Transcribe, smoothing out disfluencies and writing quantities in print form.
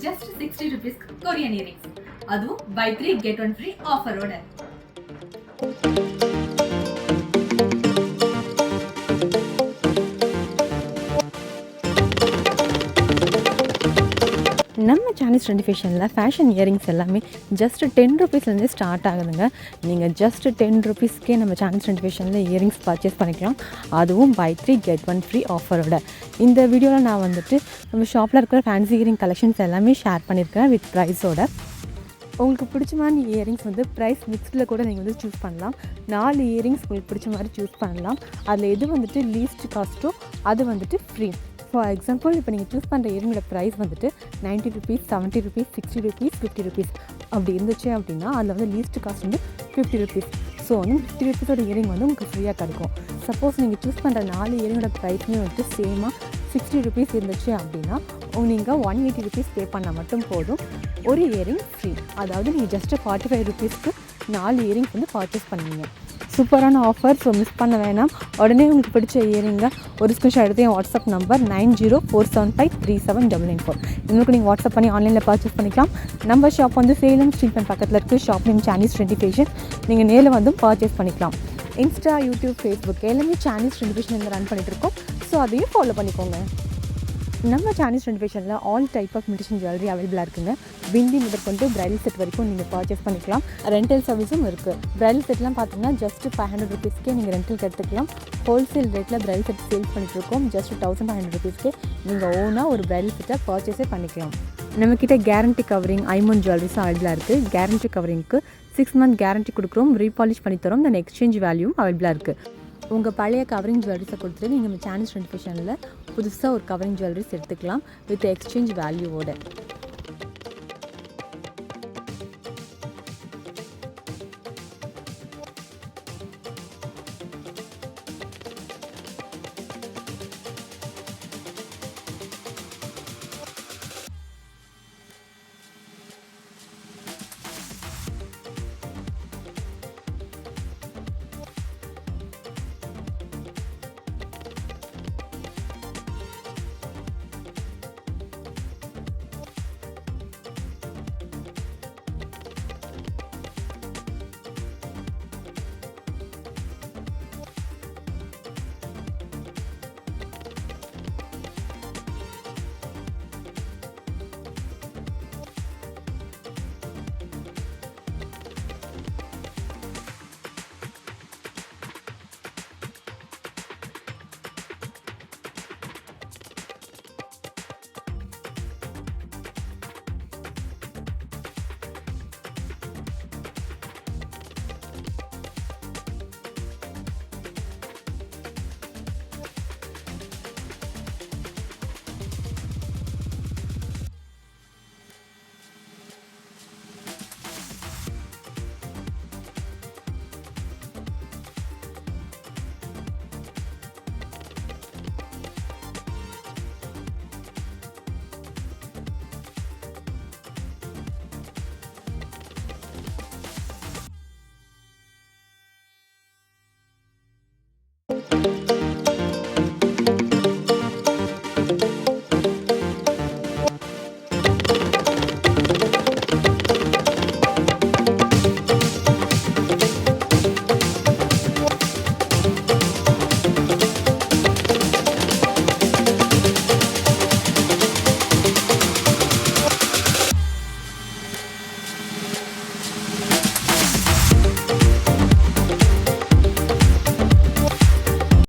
just 60 rupees Korean earrings. அதுவும் buy 3 get 1 free offer ஓட. நம்ம சானிஷ் ட்ரெண்டி ஃபேஷனில் ஃபேஷன் இயரிங்ஸ் எல்லாமே ஜஸ்ட் 10 ருபீஸ்லேருந்து ஸ்டார்ட் ஆகுதுங்க. நீங்கள் ஜஸ்ட் 10 ருபீஸ்க்கே நம்ம சானிஷ் ட்ரெண்டி ஃபேஷனில் இயரிங்ஸ் பர்ச்சேஸ் பண்ணிக்கலாம். அதுவும் buy 3 get 1 free ஆஃபரோட. இந்த வீடியோவில் நான் வந்துட்டு நம்ம ஷாப்பில் இருக்கிற ஃபேன்சி இயரிங் கலெக்ஷன்ஸ் எல்லாமே ஷேர் பண்ணியிருக்கேன் வித் ப்ரைஸோட. உங்களுக்கு பிடிச்ச மாதிரி இயரிங்ஸ் வந்து ப்ரைஸ் மிக்ஸ்டில் கூட நீங்கள் வந்து சூஸ் பண்ணலாம். 4 இயரிங்ஸ் உங்களுக்கு பிடிச்ச மாதிரி சூஸ் பண்ணலாம். அதில் எது வந்துட்டு லீஸ்ட் காஸ்ட்டோ அது வந்துட்டு ஃப்ரீ. ஃபார் எக்ஸாம்பிள் இப்போ நீங்கள் சூஸ் பண்ணுற இயரிங்கோட ப்ரைஸ் வந்துட்டு 90 ருபீஸ், 70 ருபீஸ், 60 ருபீஸ், 50 ருபீஸ் அப்படி இருந்துச்சு அப்படின்னா அதில் வந்து லீஸ்ட் காஸ்ட் வந்து 50 ருபீஸ். ஸோ வந்து 50 ருபீஸோட இயரிங் வந்து உங்களுக்கு ஃப்ரீயாக கிடைக்கும். சப்போஸ் நீங்கள் சூஸ் பண்ணுற 4 இயரிங்கோட ப்ரைஸுமே வந்துட்டு சேமாக 60 ருபீஸ் இருந்துச்சு அப்படின்னா நீங்கள் 180 ருபீஸ் பே பண்ணால் மட்டும் போதும், ஒரு இயரிங் ஃப்ரீ. அதாவது நீங்கள் ஜஸ்ட்டு 45 ருபீஸ்க்கு 4 இயரிங்ஸ் வந்து பர்ச்சேஸ் பண்ணுவீங்க. சூப்பரான ஆஃபர். ஸோ மிஸ் பண்ண வேணாம். உடனே உங்களுக்கு பிடிச்ச இயரிங்கை ஒரு ஸ்க்ரீன்ஷாட் எடுத்து என் வாட்ஸ்அப் நம்பர் 9047537994 இன்னும் நீங்கள் வாட்ஸ்அப் பண்ணி ஆன்லைனில் பர்ச்சேஸ் பண்ணிக்கலாம். நம்ம ஷாப் வந்து சேலம் ஸ்ட்ரீட் பக்கத்தில் இருக்குது. Shop name Sanish trendy fashion. நீங்கள் நேரில் வந்து பர்ச்சேஸ் பண்ணிக்கலாம். இன்ஸ்டா, யூடியூப், ஃபேஸ்புக் எல்லாமே சானிஷ் ட்ரெண்டி ஃபேஷன் ரன் பண்ணிகிட்ருக்கோம். ஸோ அதையும் ஃபாலோ பண்ணிக்கோங்க. நம்ம சானிஷ் ட்ரெண்டி ஃபேஷனில் all type of musician jewellery அவைலபிளாக இருக்குங்க. பிந்தி முதற்கொண்டு பிரைடல் செட் வரைக்கும் நீங்கள் பர்ச்சேஸ் பண்ணிக்கலாம். ரெண்டல் சர்வீஸும் இருக்குது. பிரைடல் செட்லாம் பார்த்தீங்கன்னா ஜஸ்ட் 500 ருபீஸ்க்கே நீங்கள் ரெண்டலுக்கு எடுத்துக்கலாம். ஹோல்சேல் ரேட்டில் பிரைடல் செட் சேல்ஸ் பண்ணிகிட்ருக்கோம். ஜஸ்ட் 1500 ருபீஸ்க்கே நீங்கள் ஓனாக ஒரு பிரைடல் செட்டை பர்ச்சேஸே பண்ணிக்கலாம். நம்மக்கிட்ட கேரண்டி கவரிங் ஐமோன் ஜுவல்லரிஸும் அவைலபிளாக இருக்குது. கேரண்டி கவரிங்க்கு 6 மந்த் கேரண்டி கொடுக்குறோம். ரீபாலிஷ் பண்ணி தரோம். தென் எக்ஸ்சேஞ்ச் வேல்யூவும் அவைலபிளாக இருக்குது. உங்கள் பழைய கவரிங் ஜுவல்லரிஸை கொடுத்துட்டு நீங்கள் சானிஷ் ட்ரெண்டி ஃபேஷனில் புதுசாக ஒரு கவரிங் ஜுவல்லரிஸ் எடுத்துக்கலாம் வித் எக்ஸ்சேஞ்ச் வேல்யூவோட.